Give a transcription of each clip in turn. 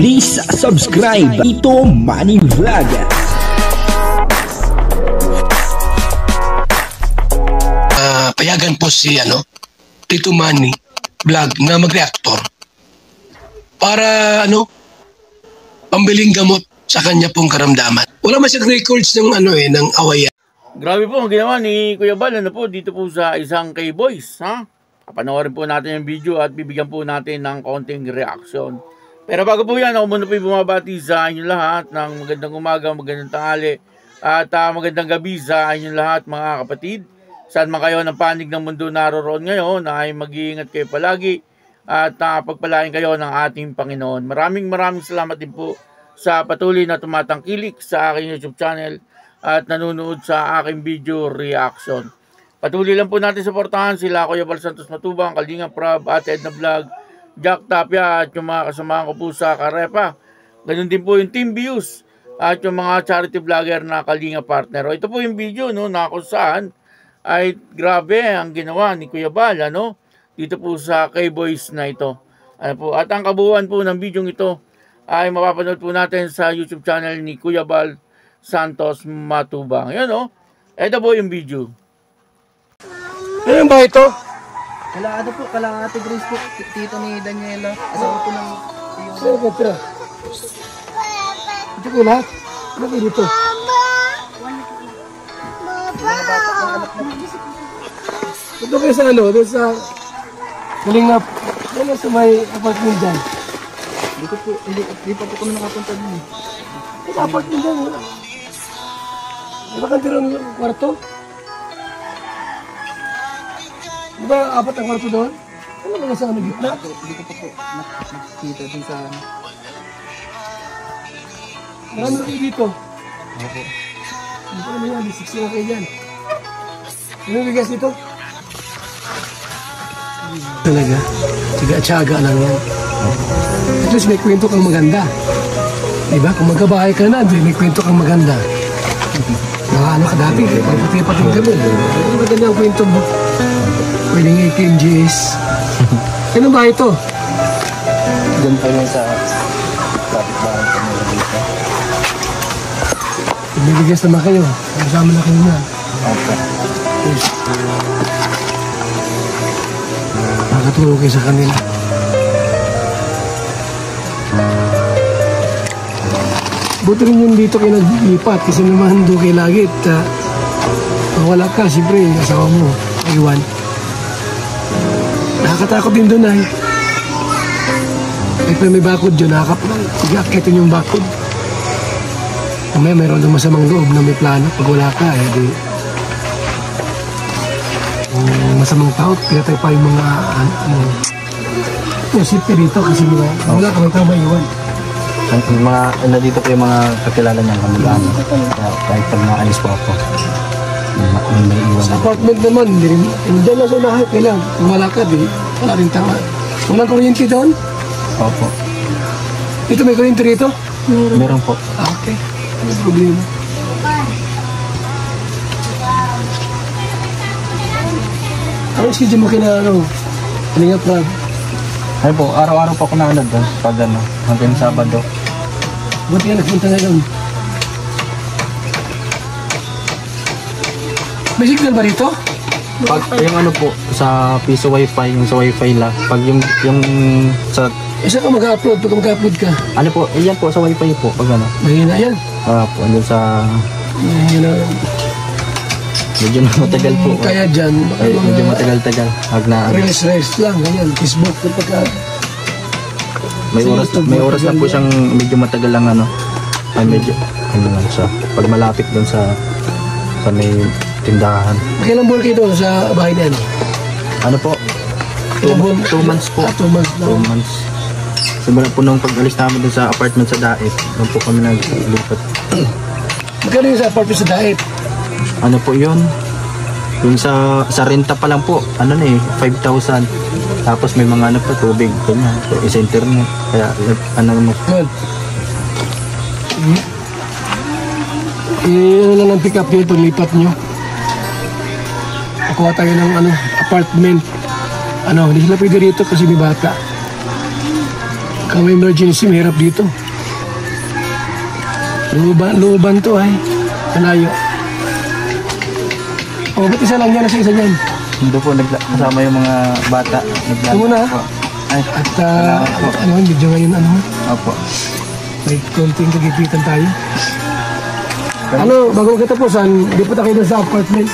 Please subscribe Tito Manny Vlog. Payagan po si Tito Manny Vlog na mag-reactor para pambiling gamot sa kanya pong karamdaman. Wala man siyang records ng ng awayan. Grabe po ang ginawa ni Kuya Bal dito po sa isang K-Boys, ha? Panoorin po natin yung video at bibigyan po natin ng konting reaction. Pero bago po yan, ako muna po bumabati sa inyong lahat ng magandang umaga, magandang tanghali at magandang gabi sa inyong lahat mga kapatid. Saan man kayo ng panig ng mundo naroroon ngayon ay mag-iingat kayo palagi at pagpalain kayo ng ating Panginoon. Maraming salamat din po sa patuloy na tumatangkilik sa aking YouTube channel at nanonood sa aking video reaction. Patuloy lang po natin suportahan sila Kuya Bal Santos Matubang, Kalinga Prab, Ate Edna Vlog, Jack Tapia at yung mga kasamahan ko po sa Karepa. Ganun din po yung Team Views at yung mga charity vlogger na Kalinga Partner. Ito po yung video na kung saan ay grabe ang ginawa ni Kuya Bal dito po sa K-Boys na ito. At ang kabuuan po ng video ito ay mapapanood po natin sa YouTube channel ni Kuya Bal Santos Matubang. Yan ito po yung video. Ano ba ito? Kala Ate Grace po, tito ni Daniela. Asawa po ng Sino ka tira? Ito ko lahat? Ano ko dito? Ito kayo sa doon sa Kalingap. Ano sa may apartment dyan? Hindi pa po kami nakapunta din. Ito apartment dyan. Ano ka tira ng kwarto? Di ba apat ang kwarto doon? Ano ba nasa gitna? Hindi ko pa po nakikita din sa Marami na kayo dito. Opo. Hindi ko naman yan, 16 na kayo dyan. Ano bigas dito? Talaga, tiga-tsaga lang yan. At least may kwento kang maganda. Diba? Kung magkabahay ka na, may kwento kang maganda. Ano ka dati, pagpati-pating kami. Ano maganda ang kwento mo? Pwedeng i-KMGS. Ano ba ito? doon pa yun sa kapit-bahay ko nila dito. Ibibigas naman kayo. Kasama na kayo na. Opo. Yes. Makatulong kayo sa kanila. Buti rin yung dito kayo naglipat kasi naman doon kayo lagi at wala ka, siyempre asawa mo, iwan. Nakakatakot din doon ay. Kahit may bakod dyan, nakakakitin yung bakod. Mamaya mayroon ng masamang loob na may plano. Pag wala ka, di masamang tao, pinatay pa yung mga yung safety dito kasi wala ka, may tao maiwan. Mga dito po yung mga kakilala niya kamag-ano. Kahit pag naalis po ako, may iwan. Sa apartment naman, hindi lang sa unahan kailang. Kung wala ka, wala rin tama. Walang kuryente doon? Opo. Ito may kuryente rito? Meron po. Okay. Ano problema? Ano schedule mo kina Kalinga Prab? Ay po, araw-araw po ako na doon. Pag hanggang Sabado. Buti ka nagpunta ngayon. May signal ba rito? Pag yung po, sa piso wifi, yung sa wifi la. Pag yung sa... Isa ka mag-upload pag mag-upload ka? Ano po, yan po, sa wifi po. Pag Mahina yan. po, andun sa... Mahina yan. Medyo matagal po. Kaya dyan, medyo matagal-tagal. Reels lang, ganyan. Facebook, pagka... May oras na po siyang medyo matagal lang ay medyo lang siya. Pag malapit doon sa may tindahan. Kailan buwan kayo doon sa bahay na yan? Ano po? 2 months po. 2 months lang. 2 months. Simula po nung pag-alis namin doon sa apartment sa Daet, doon po kami naglipat. Magkano yung sa apartment sa Daet? Ano po yun? Yung sa renta pa lang po, 5,000. Tapos may mga tubig, ganyan. Isa internet. Kaya, Good. Lang ang pick up dito, lipat nyo. Kukuha tayo ng apartment. Hindi sila pwede rito kasi may bata. Pagka may emergency, mahirap dito. Looban to ay. Malayo. O, ba't isa lang yan? Nasa isa yan? Hindi po, kasama yung mga bata. Ito muna. Ay, At medyo ngayon opo. may konting kagipitan tayo. Bago magkatapusan, di pa tayo sa apartment.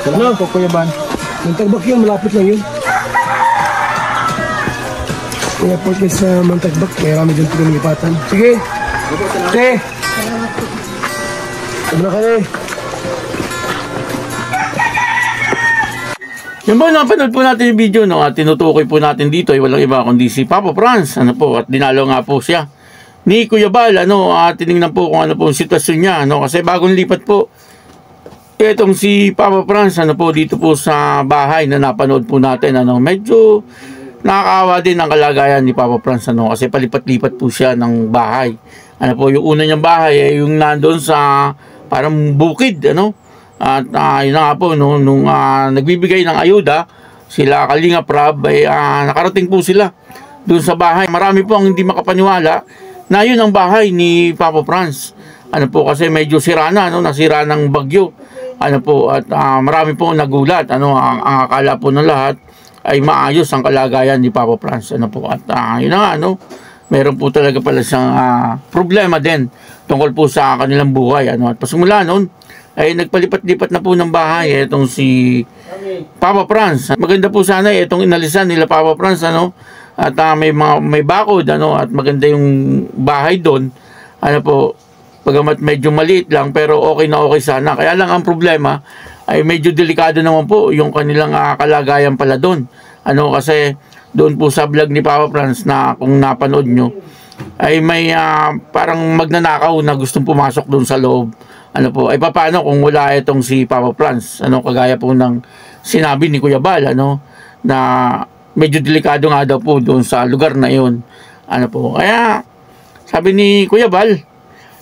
Salamat po, Kuya Ban. Mantagbak yun, malapit lang yun. May apartment sa Mantagbak, may rami dyan pinamilipatan. Sige! Sige! Sabi na kayo. Yan po, napanood po natin yung video, no? At tinutukoy po natin dito ay walang iba kundi si Papa Franz, at dinalo nga po siya ni Kuya Bal, tinignan po kung ano po ang sitwasyon niya, kasi bagong lipat po itong si Papa Franz, dito po sa bahay na napanood po natin, medyo nakakaawa din ang kalagayan ni Papa Franz, kasi palipat-lipat po siya ng bahay. Yung una niyang bahay ay yung nandoon sa parang bukid, At yun nga po, nung nagbibigay ng ayuda, sila Kalinga Prab, ay nakarating po sila doon sa bahay. Marami po ang hindi makapaniwala na yun ang bahay ni Papa Franz. Kasi medyo sira na, nasira ng bagyo. At marami po nagulat. Ang akala po ng lahat ay maayos ang kalagayan ni Papa Franz. At yun na nga, meron po talaga pala siyang problema din tungkol po sa kanilang buhay. At pasimula noon, ay nagpalipat-lipat na po ng bahay itong si Papa Franz. Maganda po sana itong inalisan nila Papa Franz, at may bakod, at maganda yung bahay doon. Pagamat medyo maliit lang, pero okay na okay sana. Kaya lang ang problema ay medyo delikado naman po yung kanilang kalagayan pala doon. Kasi doon po sa vlog ni Papa Franz na kung napanood nyo, ay may parang magnanakaw na gustong pumasok doon sa loob. Ay paano kung wala itong si Papa Franz, kagaya po ng sinabi ni Kuya Bal, na medyo delikado nga daw po doon sa lugar na yun. Kaya sabi ni Kuya Bal,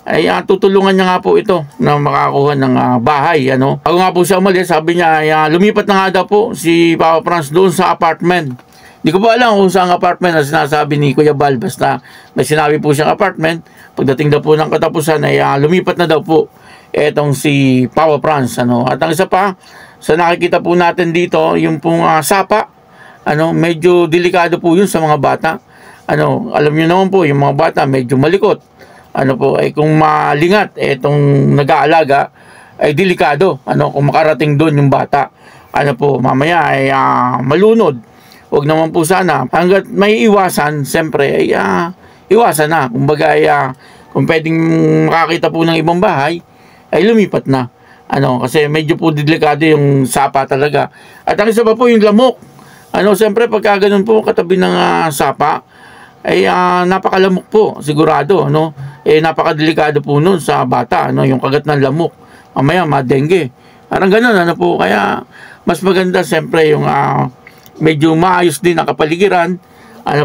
ay tutulungan niya nga po ito na makakuha ng bahay. Bago nga po siya umalis, sabi niya, ay lumipat na nga daw po si Papa Franz doon sa apartment. Hindi ko po alam kung saan apartment na sinasabi ni Kuya Bal, basta may sinabi po siyang apartment. Pagdating daw po ng katapusan, ay lumipat na daw po etong si Papa Franz. At ang isa pa, sa nakikita po natin dito, yung pong sapa, medyo delikado po yun sa mga bata. Alam niyo naman po, yung mga bata medyo malikot. Ay kung malingat etong nag-aalaga, ay delikado. Kung makarating doon yung bata, mamaya ay malunod. Huwag naman po sana. Hanggat may iwasan, siyempre, ay iwasan na. Kumbaga, kung pwedeng makakita po ng ibang bahay, ay lumipat na. Kasi medyo po delikado yung sapa talaga. At ang isa pa po yung lamok. Siyempre, pagka ganun po, katabi ng sapa, ay napakalamok po, sigurado. Napakadelikado po nun sa bata, yung kagat ng lamok. Mamaya, madengue. Parang ganun, po. Kaya, mas maganda, siyempre, yung medyo maayos din ang kapaligiran. At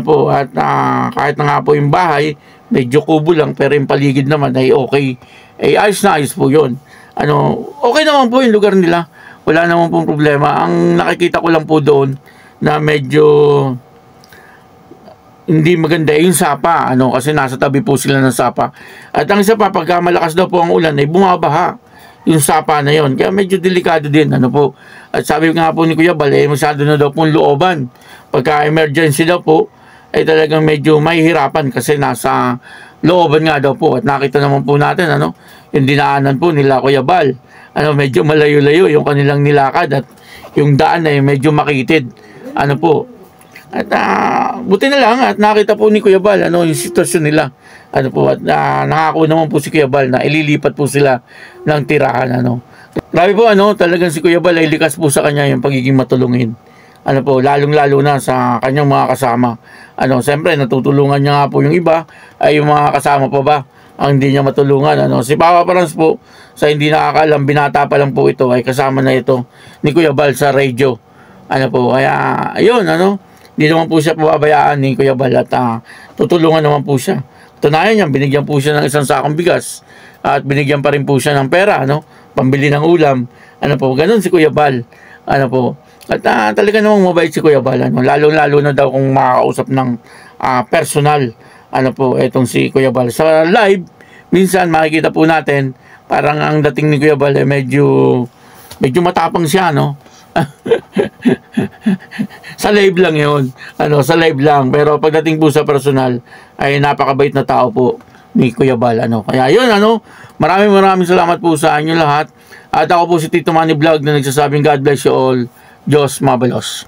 kahit na nga po yung bahay, medyo kubo lang, pero yung paligid naman ay okay. Ayos na ayos po yun. Okay naman po yung lugar nila. Wala naman pong problema. Ang nakikita ko lang po doon na medyo hindi maganda yung sapa. Kasi nasa tabi po sila ng sapa. At ang isa pa, pagka malakas daw po ang ulan, ay bumabaha yung sapa na yon. Kaya medyo delikado din. At sabi nga po ni Kuya Bal, masyado na daw pong looban. Pagka emergency daw po, ay talagang medyo mahihirapan kasi nasa looban nga daw po. At nakita naman po natin, yung dinaanan po nila Kuya Bal. Medyo malayo-layo yung kanilang nilakad at yung daan ay medyo makitid. At buti na lang at nakita po ni Kuya Bal yung sitwasyon nila. At nakako naman po si Kuya Bal na ililipat po sila ng tirahan. Grabe po, talagang si Kuya Bal ay likas po sa kanya yung pagiging matulungin. Lalong-lalo na sa kanyang mga kasama. Siyempre, natutulungan niya nga po yung iba, ay yung mga kasama pa ba ang hindi niya matulungan. Si Papa Franz po, sa hindi nakakalam, binata pa lang po ito, ay kasama na ito ni Kuya Bal sa radio. Kaya, ayun, hindi naman po siya pababayaan ni Kuya Bal at tutulungan naman po siya. Tunayan niya, binigyan po siya ng isang sakong bigas at binigyan pa rin po siya ng pera, pambili ng ulam. Ganun si Kuya Bal. At talaga namang mabait si Kuya Bal. Lalo-lalo na daw kung makakausap ng personal. Ano po, etong si Kuya Bal. Sa live, minsan makikita po natin, parang ang dating ni Kuya Bal medyo matapang siya, no? Sa live lang yun. Sa live lang. Pero pagdating po sa personal, ay napakabait na tao po ni Kuya Bal. Kaya yun, maraming salamat po sa inyo lahat. At ako po si Tito Manny Vlog na nagsasabing God bless you all. Diyos mabalos.